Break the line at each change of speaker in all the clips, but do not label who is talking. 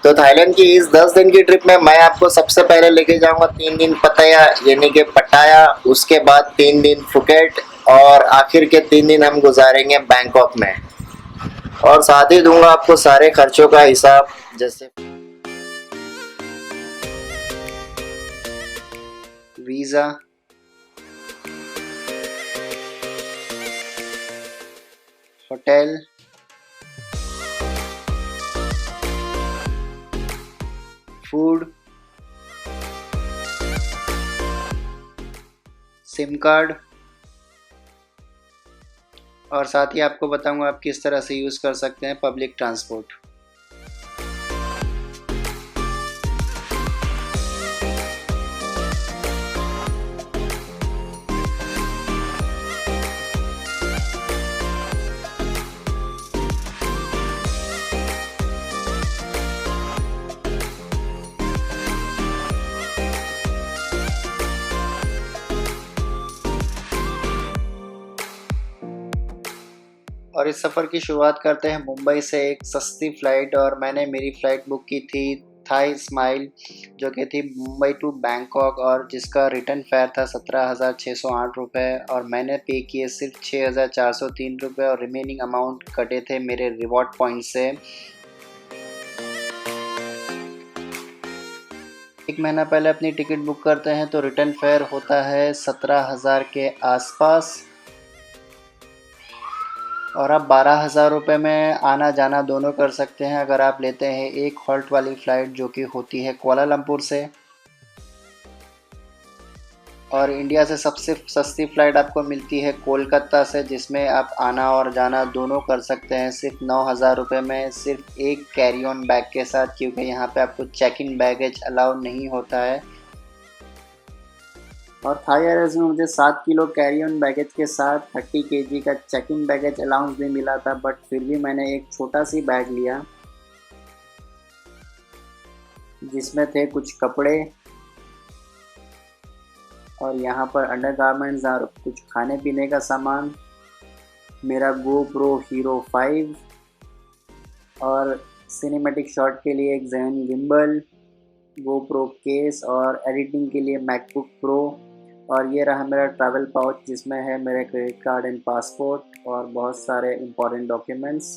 तो थाईलैंड की इस 10 दिन की ट्रिप में मैं आपको सबसे पहले लेके जाऊंगा 3 दिन पताया यानी कि पटाया, उसके बाद 3 दिन फुकेट और आखिर के 3 दिन हम गुजारेंगे बैंकॉक में। और साथ ही दूंगा आपको सारे खर्चों का हिसाब, जैसे visa, hotel, food, SIM card, और साथ ही आपको बताऊंगा आप किस तरह से यूज़ कर सकते हैं पब्लिक ट्रांसपोर्ट। और इस सफ़र की शुरुआत करते हैं मुंबई से एक सस्ती फ़्लाइट, और मैंने मेरी फ़्लाइट बुक की थी थाई स्माइल, जो कि थी मुंबई टू बैंकॉक, और जिसका रिटर्न फेयर था 17,608 रुपये, और मैंने पे किए सिर्फ 6,403 रुपये, और रिमेनिंग अमाउंट कटे थे मेरे रिवॉर्ड पॉइंट से। एक महीना पहले अपनी टिकट बुक करते हैं तो रिटर्न फेयर होता है 17,000 के आसपास, और आप 12,000 रुपये में आना जाना दोनों कर सकते हैं अगर आप लेते हैं एक हॉल्ट वाली फ़्लाइट जो कि होती है कुआलालंपुर से। और इंडिया से सबसे सस्ती फ़्लाइट आपको मिलती है कोलकाता से, जिसमें आप आना और जाना दोनों कर सकते हैं सिर्फ 9,000 रुपये में, सिर्फ एक कैरी ऑन बैग के साथ, क्योंकि यहाँ पे आपको चेक इन बैगेज अलाउ नहीं होता है। और थाई एयरवेज़ में मुझे 7 किलो कैरी ऑन बैगेज के साथ 30 केजी का चेक इन बैगेज अलाउंस भी मिला था, बट फिर भी मैंने एक छोटा सी बैग लिया जिसमें थे कुछ कपड़े और यहाँ पर अंडरगारमेंट्स और कुछ खाने पीने का सामान, मेरा GoPro Hero 5 और सिनेमैटिक शॉट के लिए एक ज़ेन गिम्बल, GoPro केस और एडिटिंग के लिए मैकबुक प्रो, और ये रहा मेरा ट्रैवल पाउच जिसमें है मेरे क्रेडिट कार्ड एंड पासपोर्ट और बहुत सारे इम्पोर्टेंट डॉक्यूमेंट्स।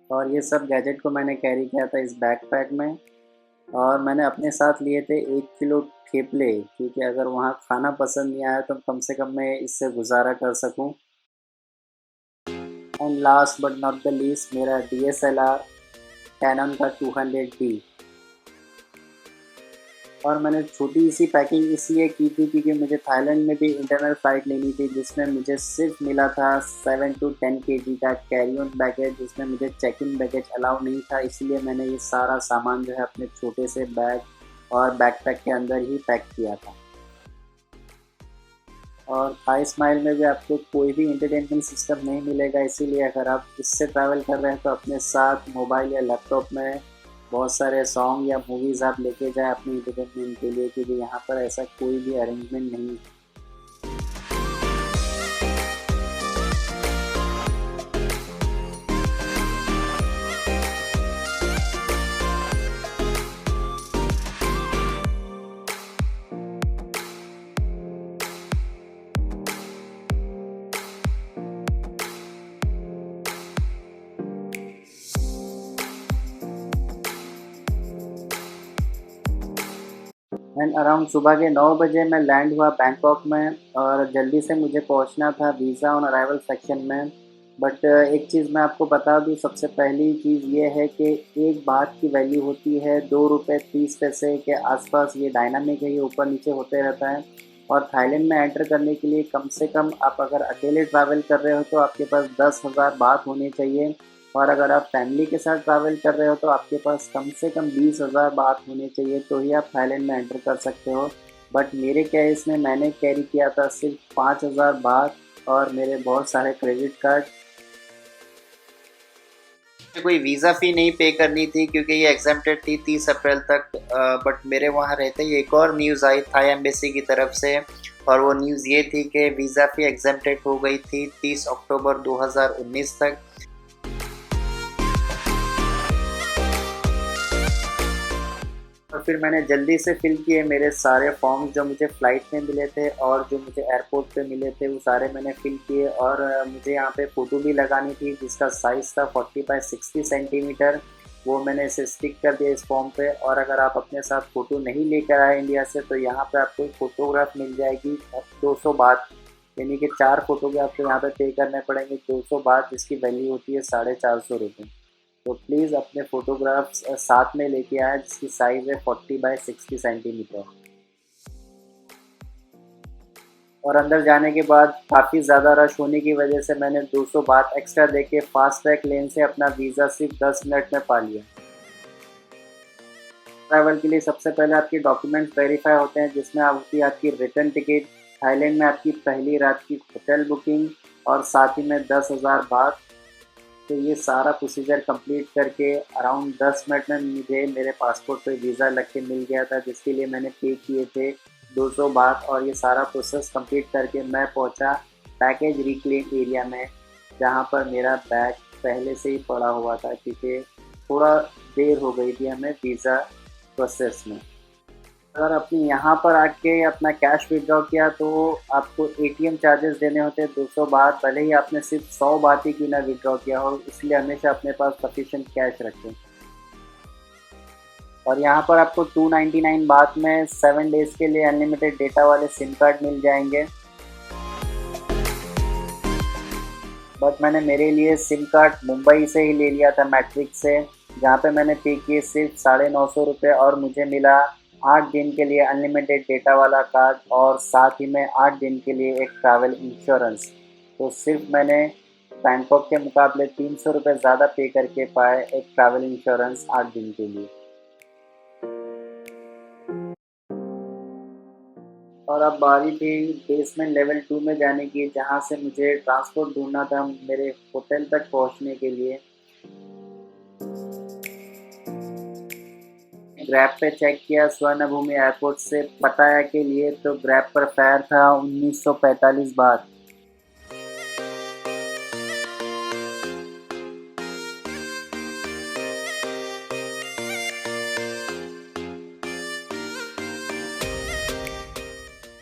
और ये सब गैजेट को मैंने कैरी किया था इस बैकपैक में, और मैंने अपने साथ लिए थे 1 किलो ठेपले, क्योंकि अगर वहाँ खाना पसंद नहीं आया तो कम से कम मैं इससे गुजारा कर सकूं। And last but not the least, मेरा DSLR कैनन का 200D। और मैंने छोटी सी पैकिंग इसलिए की थी क्योंकि मुझे थाईलैंड में भी इंटरनल फ़्लाइट लेनी थी, जिसमें मुझे सिर्फ मिला था 7 to 10 kg का कैरी ऑन बैगेज, जिसमें मुझे चेक इन बैगेज अलाउ नहीं था। इसलिए मैंने ये सारा सामान जो है अपने छोटे से बैग और बैकपैक के अंदर ही पैक किया था। और थाई स्माइल में भी आपको कोई भी एंटरटेनमेंट सिस्टम नहीं मिलेगा, इसीलिए अगर आप इससे ट्रैवल कर रहे हैं तो अपने साथ मोबाइल या लैपटॉप में बहुत सारे सॉन्ग या मूवीज़ आप लेके जाएं अपने एंटरटेनमेंट के लिए, क्योंकि यहाँ पर ऐसा कोई भी अरेंजमेंट नहीं है। एंड अराउंड सुबह के 9 बजे मैं लैंड हुआ बैंकॉक में, और जल्दी से मुझे पहुंचना था वीज़ा ऑन अराइवल सेक्शन में। बट एक चीज़ मैं आपको बता दूं, सबसे पहली चीज़ ये है कि एक बात की वैल्यू होती है 2 रुपये 30 पैसे के आसपास। ये डायनामिक है, ये ऊपर नीचे होते रहता है। और थाईलैंड में एंटर करने के लिए कम से कम आप अगर अकेले ट्रैवल कर रहे हो तो आपके पास 10,000 बात होने चाहिए, और अगर आप फैमिली के साथ ट्रैवल कर रहे हो तो आपके पास कम से कम 20,000 बात होने चाहिए, तो ही आप थाईलैंड में एंटर कर सकते हो। बट मेरे केस में मैंने कैरी किया था सिर्फ 5,000 बात और मेरे बहुत सारे क्रेडिट कार्ड। कोई वीज़ा फ़ी नहीं पे करनी थी क्योंकि ये एग्जेम्प्टेड थी 30 अप्रैल तक। बट मेरे वहाँ रहते ही एक और न्यूज़ आई थाई एम्बेसी की तरफ से, और वो न्यूज़ ये थी कि वीज़ा फ़ी एग्जेम्प्टेड हो गई थी 30 अक्टूबर 2019 तक। और फिर मैंने जल्दी से फिल किए मेरे सारे फॉर्म जो मुझे फ़्लाइट में मिले थे और जो मुझे एयरपोर्ट पे मिले थे, वो सारे मैंने फिल किए। और मुझे यहाँ पे फ़ोटो भी लगानी थी जिसका साइज़ था 40 बाय 60 सेंटीमीटर। वो मैंने इसे स्टिक कर दिया इस फॉर्म पे। और अगर आप अपने साथ फ़ोटो नहीं लेकर आए इंडिया से, तो यहाँ पे आपको फ़ोटोग्राफ मिल जाएगी 200 बात, यानी कि 4 फ़ोटो के आपको यहाँ पे पे करने पड़ेंगे 200 बात, जिसकी वैल्यू होती है 450 रुपये। तो प्लीज़ अपने फ़ोटोग्राफ्स साथ में लेके आएँ, जिसकी साइज़ है 40 बाय 60 सेंटीमीटर। और अंदर जाने के बाद काफ़ी ज़्यादा रश होने की वजह से मैंने 200 बात एक्स्ट्रा देके फास्ट ट्रैक लेन से अपना वीज़ा सिर्फ 10 मिनट में पा लिया। ट्रैवल के लिए सबसे पहले आपके डॉक्यूमेंट्स वेरीफाई होते हैं, जिसमें होती है आपकी रिटर्न टिकट, थाईलैंड में आपकी पहली रात की होटल बुकिंग, और साथ ही में 10,000 बात। तो ये सारा प्रोसीजर कंप्लीट करके अराउंड 10 मिनट में मुझे मेरे पासपोर्ट पे वीज़ा लग के मिल गया था, जिसके लिए मैंने पे किए थे 200 बात। और ये सारा प्रोसेस कंप्लीट करके मैं पहुंचा पैकेज रिक्लेम एरिया में, जहां पर मेरा बैग पहले से ही पड़ा हुआ था, क्योंकि थोड़ा देर हो गई थी हमें वीज़ा प्रोसेस में। अगर आपने यहाँ पर आके अपना कैश विथड्रॉ किया तो आपको एटीएम चार्जेस देने होते हैं 200 बात, भले ही आपने सिर्फ 100 बात ही क्यों ना विथड्रॉ किया हो, इसलिए हमेशा अपने पास सफिशिएंट कैश रखें। और यहाँ पर आपको 299 बात में 7 डेज़ के लिए अनलिमिटेड डेटा वाले सिम कार्ड मिल जाएंगे। बट मैंने मेरे लिए सिम कार्ड मुंबई से ही ले लिया था, मैट्रिक्स से, जहाँ पे मैंने पे किए सिर्फ 950 रुपये, और मुझे मिला 8 दिन के लिए अनलिमिटेड डेटा वाला कार्ड, और साथ ही में 8 दिन के लिए एक ट्रैवल इंश्योरेंस। तो सिर्फ मैंने बैंकॉक के मुकाबले 300 रुपये ज़्यादा पे करके पाए एक ट्रैवल इंश्योरेंस 8 दिन के लिए। और अब बारी थी बेसमेंट लेवल 2 में जाने की, जहाँ से मुझे ट्रांसपोर्ट ढूंढना था मेरे होटल तक पहुँचने के लिए। ग्रैब पे चेक किया स्वर्णभूमि एयरपोर्ट से पटाया के लिए, तो ग्रैब पर फेयर था 1945 बात।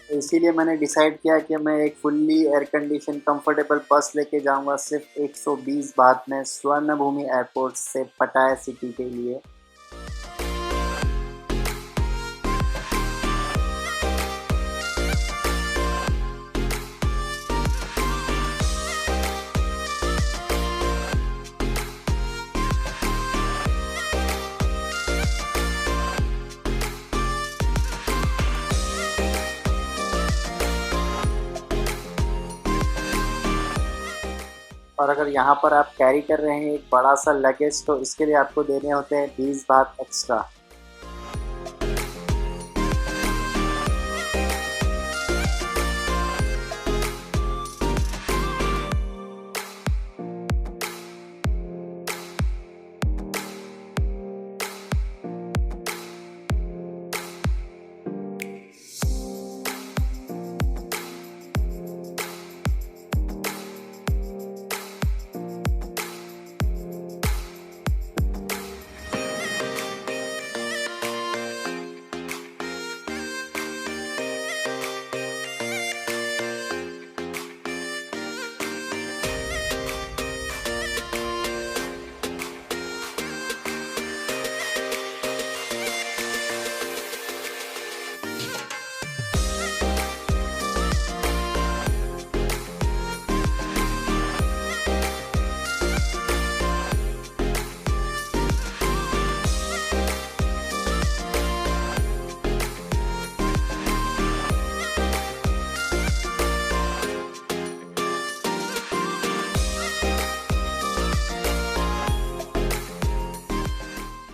तो इसीलिए मैंने डिसाइड किया कि मैं एक फुल्ली एयर कंडीशन कंफर्टेबल बस लेके जाऊंगा सिर्फ 120 बात में स्वर्णभूमि एयरपोर्ट से पटाया सिटी के लिए। और अगर यहाँ पर आप कैरी कर रहे हैं एक बड़ा सा लगेज, तो इसके लिए आपको देने होते हैं 20 बात एक्स्ट्रा।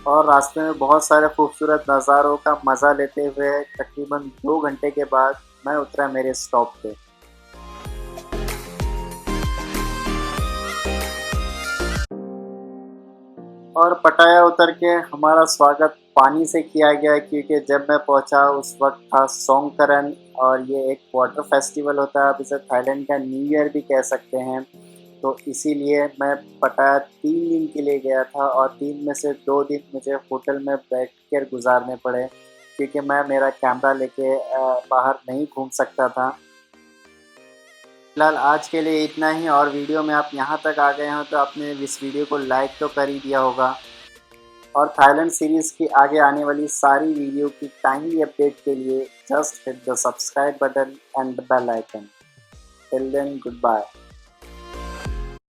और रास्ते में बहुत सारे खूबसूरत नज़ारों का मज़ा लेते हुए तकरीबन 2 घंटे के बाद मैं उतरा मेरे स्टॉप पे। और पटाया उतर के हमारा स्वागत पानी से किया गया, क्योंकि जब मैं पहुंचा उस वक्त था सोंगकरन, और ये एक वाटर फेस्टिवल होता है, आप इसे थाईलैंड का न्यू ईयर भी कह सकते हैं। तो इसीलिए मैं पटाया 3 दिन के लिए गया था, और 3 में से 2 दिन मुझे होटल में बैठ कर गुजारने पड़े, क्योंकि मैं मेरा कैमरा लेके बाहर नहीं घूम सकता था। फिलहाल आज के लिए इतना ही, और वीडियो में आप यहाँ तक आ गए हो तो आपने इस वीडियो को लाइक तो कर ही दिया होगा। और थाईलैंड सीरीज़ की आगे आने वाली सारी वीडियो की टाइमली अपडेट के लिए just hit the subscribe button and the bell icon. Till then, good bye.